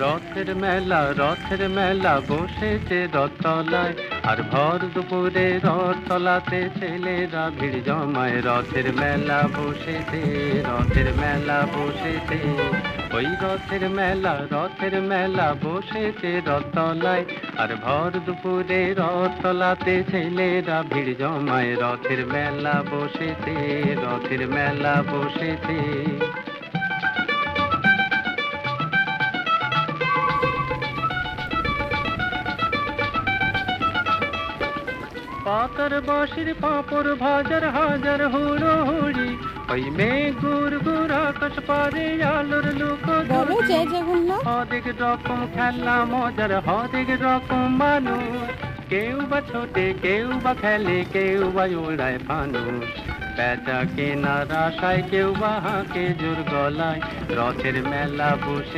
রথের মেলা বসেছে রথতলায়, আর ভর দুপুরে রথতলাতে ছেলেরা ভিড় জমায়। রথের মেলা বসেছে, ওই রথের মেলা বসেছে রথতলায়, আর ভর দুপুরে রথতলাতে ছেলেরা ভিড় জমায়। রথের মেলা বসেছে। পাতার বাঁশির পাঁপড় ভাজার হাজার হুড়োহুড়ি, ওই মেঘ গুড় গুড় আকাশ পারে আলোর লোক বলো জয় জগন্নাথ। হরেক রকম খেলা মজার, হরেক রকম মানুষ, কেউ বা ছোটে, কেউ বা খেলে, কেউ বা ওড়ায় ফানুস। বেচা কেনার আশায় কেউ বা হাঁকে জোর গলায়, রথের মেলা বসে